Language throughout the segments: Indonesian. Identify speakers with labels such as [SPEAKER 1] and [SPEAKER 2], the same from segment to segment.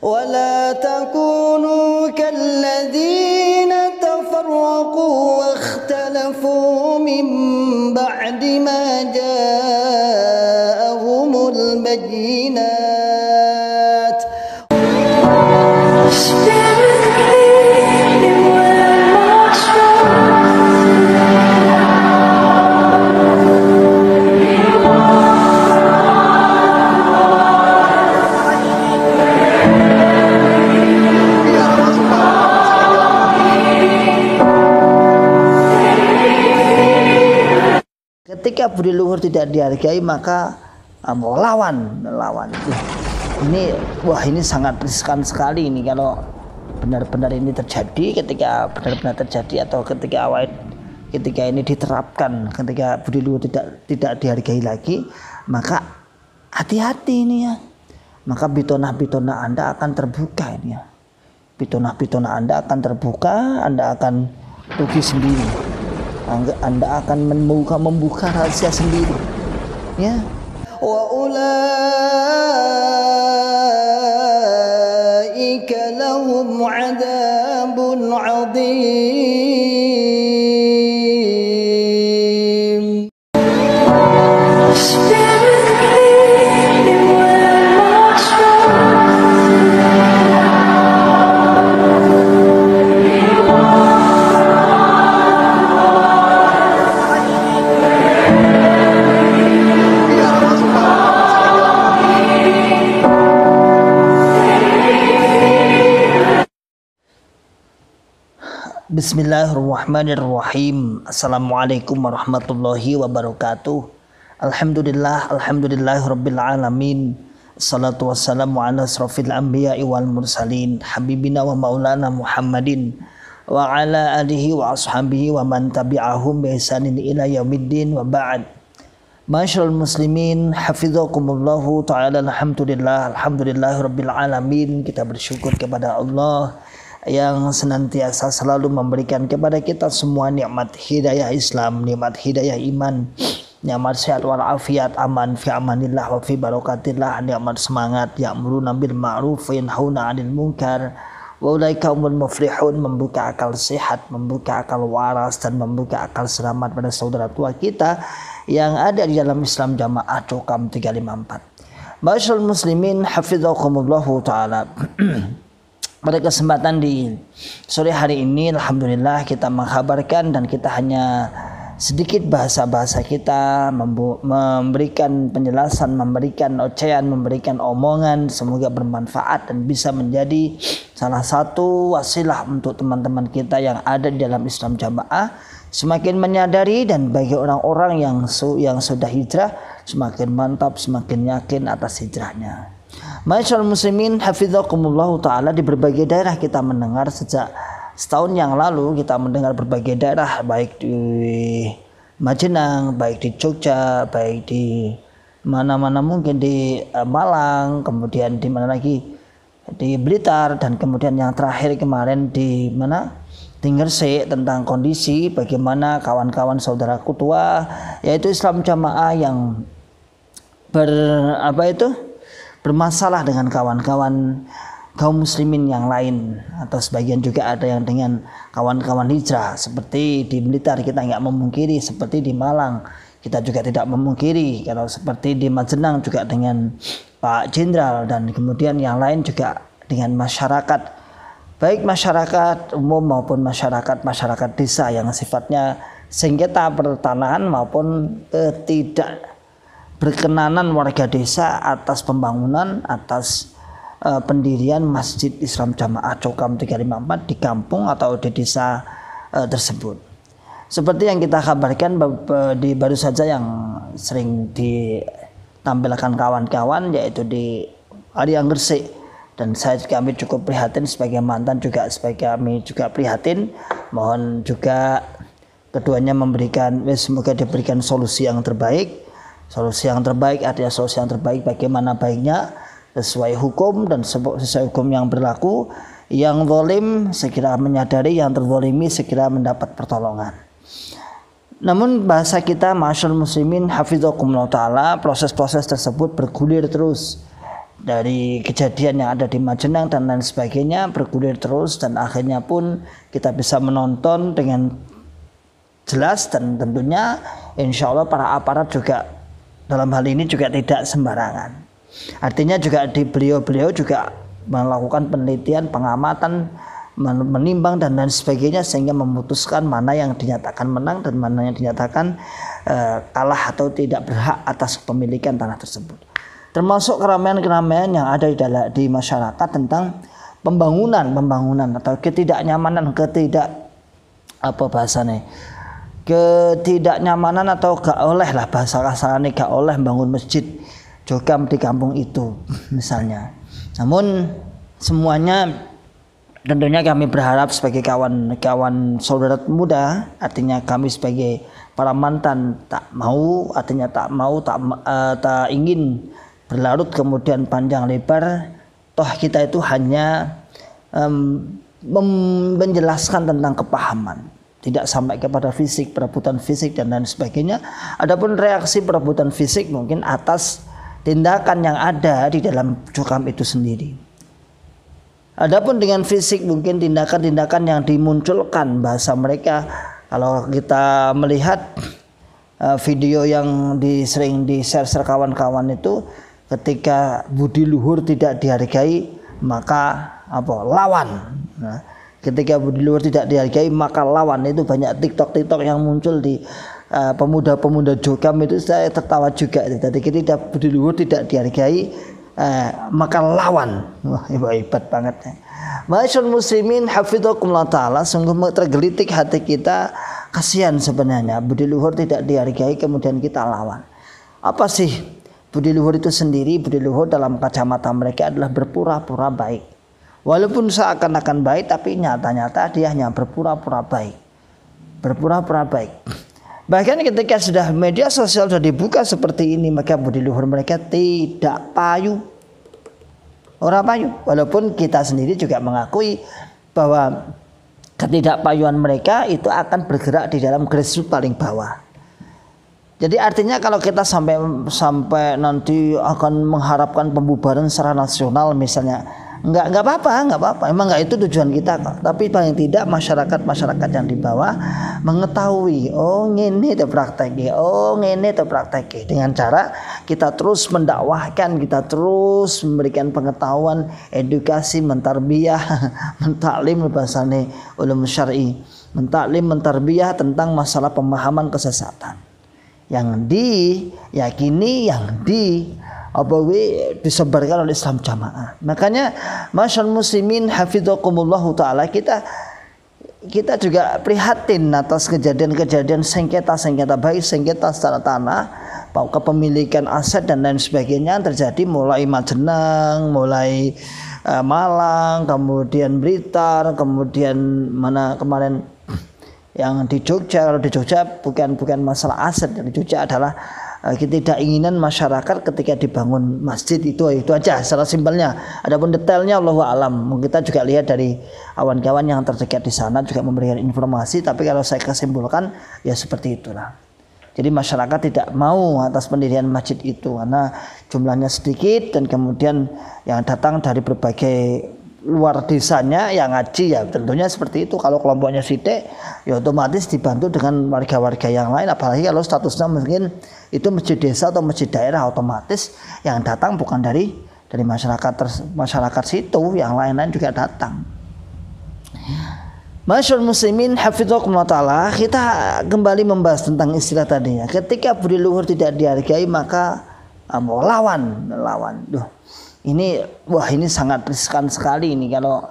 [SPEAKER 1] ولا تكونوا كالذين تفرقوا واختلفوا من بعد ما جاءهم البينات. Ketika budi luhur tidak dihargai, maka lawan. Ini sangat riskan sekali ini kalau benar-benar ini terjadi, ketika benar-benar terjadi atau ketika ini diterapkan, ketika budi luhur tidak dihargai lagi, maka hati-hati ini ya. Maka bitonah-bitonah Anda akan terbuka ini ya. Bitonah-bitonah Anda akan terbuka, Anda akan rugi sendiri. Anda akan membuka rahasia sendiri, ya. Wa ulaika lahum 'adzabun 'adzim. Bismillahirrahmanirrahim. Assalamualaikum warahmatullahi wabarakatuh. Alhamdulillahirabbil alamin. Assalatu wassalamu ala asrofil anbiya'i wal mursalin, habibina wa maulana Muhammadin wa ala alihi wa ashabihi wa man tabi'ahum bi ihsanin ila yaumiddin wa ba'd. Masyaallah muslimin, hafizakumullahu ta'ala. Alhamdulillahirabbil alamin. Kita bersyukur kepada Allah yang senantiasa selalu memberikan kepada kita semua nikmat hidayah Islam, nikmat hidayah iman, nikmat sehat walafiat, aman fi amanillah wa fi barakatillah, nikmat semangat, ya'muruna bil ma'ruf wa yanhauna 'anil munkar wa ulaika humul muflihun, membuka akal sehat, membuka akal waras, dan membuka akal selamat pada saudara tua kita yang ada di dalam Islam Jamaah Cokam 354. Masyaallah muslimin, hafizakumullahu ta'ala. Pada kesempatan di sore hari ini, alhamdulillah kita mengkabarkan dan kita hanya sedikit bahasa-bahasa kita, memberikan penjelasan, memberikan ocehan, memberikan omongan, semoga bermanfaat dan bisa menjadi salah satu wasilah untuk teman-teman kita yang ada di dalam Islam Jamaah semakin menyadari, dan bagi orang-orang yang sudah hijrah semakin mantap, semakin yakin atas hijrahnya. Masyaallah muslimin, hafizakumullahu ta'ala. Di berbagai daerah kita mendengar, sejak setahun yang lalu kita mendengar berbagai daerah, baik di Majenang, baik di Jogja, baik di mana-mana mungkin, di Malang, kemudian di mana lagi, di Blitar, dan kemudian yang terakhir kemarin di mana, di Gresik, tentang kondisi bagaimana kawan-kawan saudaraku tua yaitu Islam Jamaah yang bermasalah dengan kawan-kawan kaum muslimin yang lain, atau sebagian juga ada yang dengan kawan-kawan hijrah. Seperti di Blitar kita nggak memungkiri, seperti di Malang kita juga tidak memungkiri, kalau seperti di Majenang juga dengan Pak Jenderal, dan kemudian yang lain juga dengan masyarakat, baik masyarakat umum maupun masyarakat desa yang sifatnya sengketa pertanahan maupun tidak berkenanan warga desa atas pembangunan, atas pendirian Masjid Islam Jamaah Cokam 354 di kampung atau di desa tersebut. Seperti yang kita kabarkan baru saja yang sering ditampilkan kawan-kawan, yaitu di area Gresik, dan kami cukup prihatin sebagai mantan, juga sebagai kami juga prihatin. Mohon juga keduanya semoga diberikan solusi yang terbaik. Solusi yang terbaik artinya solusi yang terbaik bagaimana baiknya sesuai hukum dan sesuai hukum yang berlaku. Yang zalim segera menyadari, yang terzalimi segera mendapat pertolongan. Namun bahasa kita, masyaallah muslimin, hafizakumullah ta'ala, proses-proses tersebut bergulir terus. dari kejadian yang ada di Majenang dan lain sebagainya bergulir terus, dan akhirnya pun kita bisa menonton dengan jelas, dan tentunya insya Allah para aparat juga dalam hal ini juga tidak sembarangan. Artinya juga beliau juga melakukan penelitian, pengamatan, menimbang dan lain sebagainya, sehingga memutuskan mana yang dinyatakan menang dan mana yang dinyatakan kalah atau tidak berhak atas kepemilikan tanah tersebut. Termasuk keramaian-keramaian yang ada di masyarakat tentang pembangunan atau ketidaknyamanan, ketidaknyamanan atau gak oleh lah, bahasa kasarnya gak oleh bangun masjid jogam di kampung itu misalnya. Namun semuanya tentunya kami berharap sebagai kawan-kawan saudara muda, artinya kami sebagai para mantan tak ingin berlarut kemudian panjang lebar. Toh kita itu hanya menjelaskan tentang kepahaman, tidak sampai kepada fisik, perebutan fisik dan lain sebagainya. Adapun reaksi perebutan fisik mungkin atas tindakan yang ada di dalam jokam itu sendiri. Adapun dengan fisik mungkin tindakan-tindakan yang dimunculkan bahasa mereka. Kalau kita melihat video yang sering di-share kawan-kawan itu, ketika budi luhur tidak dihargai maka lawan. Nah, ketika budi luhur tidak dihargai maka lawan, itu banyak TikTok yang muncul di pemuda-pemuda jogam itu, saya tertawa juga. Jadi ketika budi luhur tidak dihargai maka lawan. Wah, hebat banget ya. Ma'asyiral muslimin hafizakumullah taala, sungguh tergelitik hati kita, kasihan sebenarnya budi luhur tidak dihargai kemudian kita lawan. Apa sih budi luhur itu sendiri? Budi luhur dalam kacamata mereka adalah berpura-pura baik. Walaupun seakan-akan baik, tapi nyata-nyata dia hanya berpura-pura baik. Berpura-pura baik. Bahkan ketika sudah media sosial sudah dibuka seperti ini, maka budi luhur mereka tidak payu. Orang payu. Walaupun kita sendiri juga mengakui bahwa ketidakpayuan mereka itu akan bergerak di dalam grassroots paling bawah. Jadi artinya kalau kita sampai nanti akan mengharapkan pembubaran secara nasional misalnya, enggak apa-apa. Emang enggak itu tujuan kita kok. Tapi paling tidak masyarakat yang di bawah mengetahui, oh ngene itu prakteknya, dengan cara kita terus mendakwahkan, kita terus memberikan pengetahuan, edukasi, mentarbiyah, mentaklim bahasane ulum syar'i, mentarbiyah tentang masalah pemahaman kesesatan yang diyakini, yang disebarkan oleh Islam jamaah. Makanya masyaallah muslimin hafizakumullahu taala, kita juga prihatin atas kejadian-kejadian sengketa baik, sengketa secara tanah, kepemilikan aset dan lain sebagainya yang terjadi mulai Majenang, mulai Malang, kemudian Blitar, kemudian mana kemarin yang di Jogja. Kalau di Jogja bukan masalah aset, yang di Jogja adalah ketidakinginan masyarakat ketika dibangun masjid, itu aja secara simpelnya. Adapun detailnya Allahu a'lam. Kita juga lihat dari kawan-kawan yang terdekat di sana juga memberikan informasi, tapi kalau saya kesimpulkan ya seperti itulah. Jadi masyarakat tidak mau atas pendirian masjid itu karena jumlahnya sedikit, dan kemudian yang datang dari berbagai luar desanya yang ngaji, ya tentunya seperti itu. Kalau kelompoknya sidik ya otomatis dibantu dengan warga-warga yang lain, apalagi kalau statusnya mungkin itu masjid desa atau masjid daerah, otomatis yang datang bukan dari masyarakat situ, yang lain-lain juga datang. Masyaallah muslimin hafizakumullah taala, kita kembali membahas tentang istilah tadi ya. Ketika budi luhur tidak dihargai maka lawan. Ini sangat riskan sekali ini kalau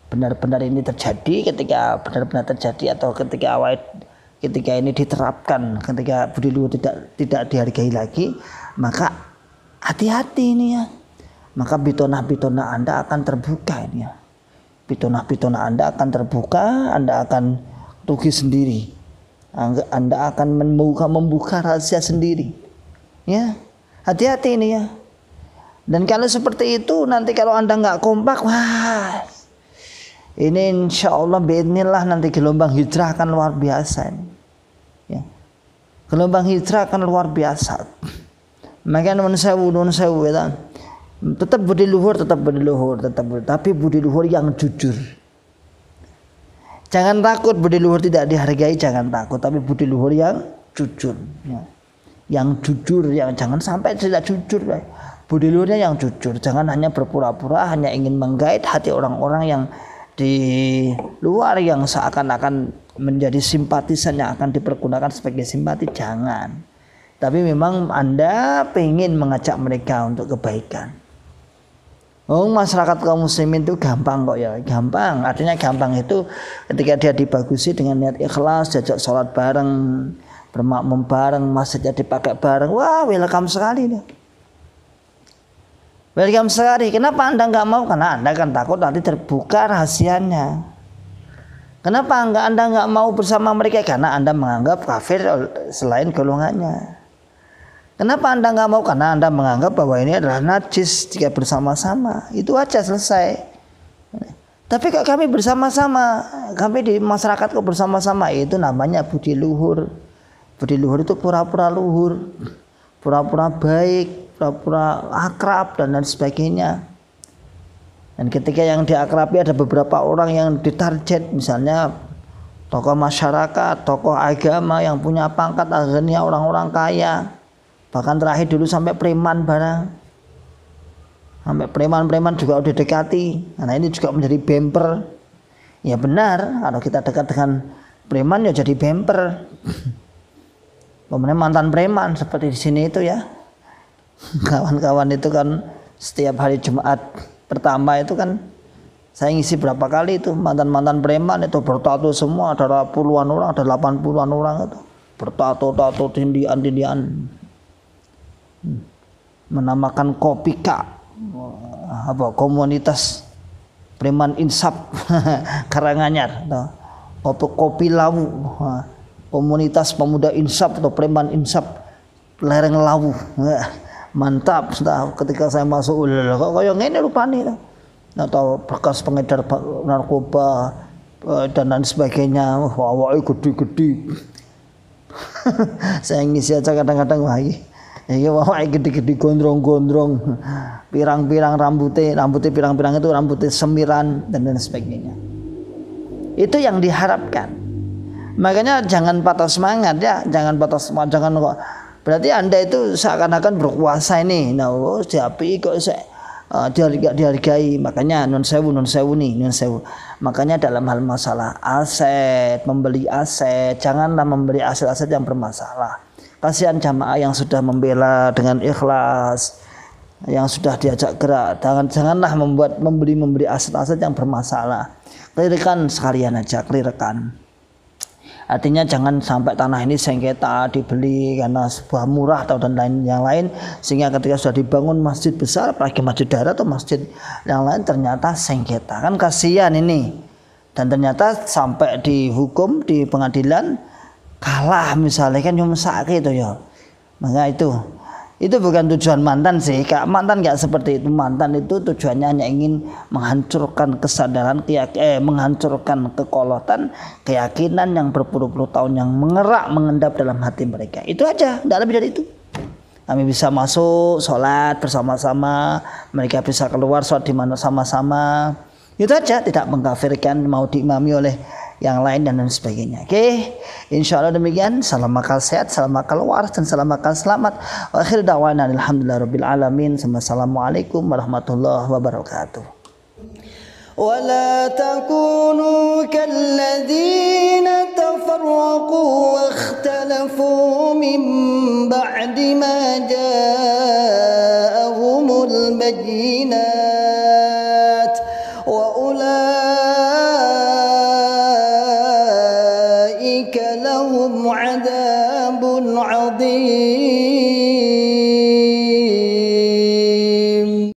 [SPEAKER 1] benar-benar ini terjadi, ketika benar-benar terjadi atau ketika ini diterapkan, ketika budi luhur tidak dihargai lagi, maka hati-hati ini ya. Maka bitonah-bitonah Anda akan terbuka ini ya. Bitonah-bitonah Anda akan terbuka, Anda akan rugi sendiri. Anda akan membuka rahasia sendiri. Ya, hati-hati ini ya. Dan kalau seperti itu nanti kalau Anda nggak kompak, wah, ini insya Allah biidznillah nanti gelombang hijrah akan luar biasa ini. Ya. Gelombang hijrah akan luar biasa. Maka nun sewu ya. Tetap budi luhur, tapi budi luhur yang jujur. Jangan takut budi luhur tidak dihargai, jangan takut, tapi budi luhur yang jujur. Ya. Yang jujur, yang jangan sampai tidak jujur. Budi luhurnya yang jujur, jangan hanya berpura-pura, hanya ingin menggait hati orang-orang yang di luar yang seakan-akan menjadi simpatisan yang akan dipergunakan sebagai simpati, jangan. Tapi memang Anda pengen mengajak mereka untuk kebaikan. Oh, masyarakat kaum muslimin itu gampang kok ya, gampang. Artinya gampang itu ketika dia dibagusi dengan niat ikhlas, diajak sholat bareng, bermakmum bareng, masjidnya dipakai bareng, wah welcome sekali deh. Welcome sekali. Kenapa Anda nggak mau? Karena Anda kan takut nanti terbuka rahasianya. Kenapa Anda nggak mau bersama mereka? Karena Anda menganggap kafir selain golongannya. Kenapa Anda nggak mau? Karena Anda menganggap bahwa ini adalah najis jika bersama-sama. Itu aja, selesai. Tapi kok kami bersama-sama, kami di masyarakat kok bersama-sama, itu namanya budi luhur. Budi luhur itu pura-pura luhur, pura-pura baik, pura-pura akrab dan lain sebagainya. Dan ketika yang diakrabi ada beberapa orang yang ditarget, misalnya tokoh masyarakat, tokoh agama yang punya pangkat, akhirnya orang-orang kaya, bahkan terakhir dulu sampai preman barang, sampai preman-preman juga udah dekati. Nah ini juga menjadi bemper. Ya benar, kalau kita dekat dengan preman ya jadi bemper. Kemudian mantan preman seperti di sini itu ya. Kawan-kawan itu kan setiap hari Jumat pertama itu kan saya ngisi berapa kali itu mantan-mantan preman itu bertato semua, ada puluhan orang, ada 80-an orang itu bertato-tato, tindian-tindian, menamakan Kopika, apa komunitas preman insaf Karanganyar, kopi lawu, komunitas pemuda insaf atau preman insaf lereng lawu. Mantap, ketika saya masuk kok kayak ngene rupane atau bekas pengedar narkoba dan lain sebagainya. Wah, awake gede-gede. Saya ngisi aja kadang-kadang wah iki awake gede-gede, gondrong-gondrong, pirang-pirang rambutnya pirang-pirang itu rambutnya semiran dan lain sebagainya. Itu yang diharapkan. Makanya jangan patah semangat ya, jangan patah semangat, jangan kok. Berarti Anda itu seakan-akan berkuasa ini. Nah, diapi kok dihargai. Makanya nun sewu. Makanya dalam hal masalah aset, membeli aset, janganlah membeli aset-aset yang bermasalah. Kasihan jamaah yang sudah membela dengan ikhlas, yang sudah diajak gerak. Janganlah membeli aset-aset yang bermasalah. Clearkan sekalian aja, clearkan. Artinya jangan sampai tanah ini sengketa dibeli karena sebuah murah atau dan lain yang lain, sehingga ketika sudah dibangun masjid besar, apalagi masjid daerah atau masjid yang lain ternyata sengketa, kan kasihan ini. Dan ternyata sampai dihukum di pengadilan kalah misalnya, kan cuma sakit itu ya. Maka itu bukan tujuan mantan sih. Mantan nggak seperti itu. Mantan itu tujuannya hanya ingin menghancurkan kesadaran, menghancurkan kekolotan, keyakinan yang berpuluh-puluh tahun yang mengendap dalam hati mereka. Itu aja, tidak lebih dari itu. Kami bisa masuk sholat bersama-sama, mereka bisa keluar sholat di mana sama-sama. Itu aja, tidak mengkafirkan, mau diimami oleh yang lain dan lain sebagainya. Oke, insya Allah demikian. Salam akal sehat, salam akal waras, dan salam akal selamat. Wa akhir da'wana alhamdulillahirabbil alamin. Assalamualaikum warahmatullahi wabarakatuh. ولا تكونوا كالذين تفرقوا واختلفوا من بعد ما جاءهم البينات وأولئك لهم عذاب عظيم.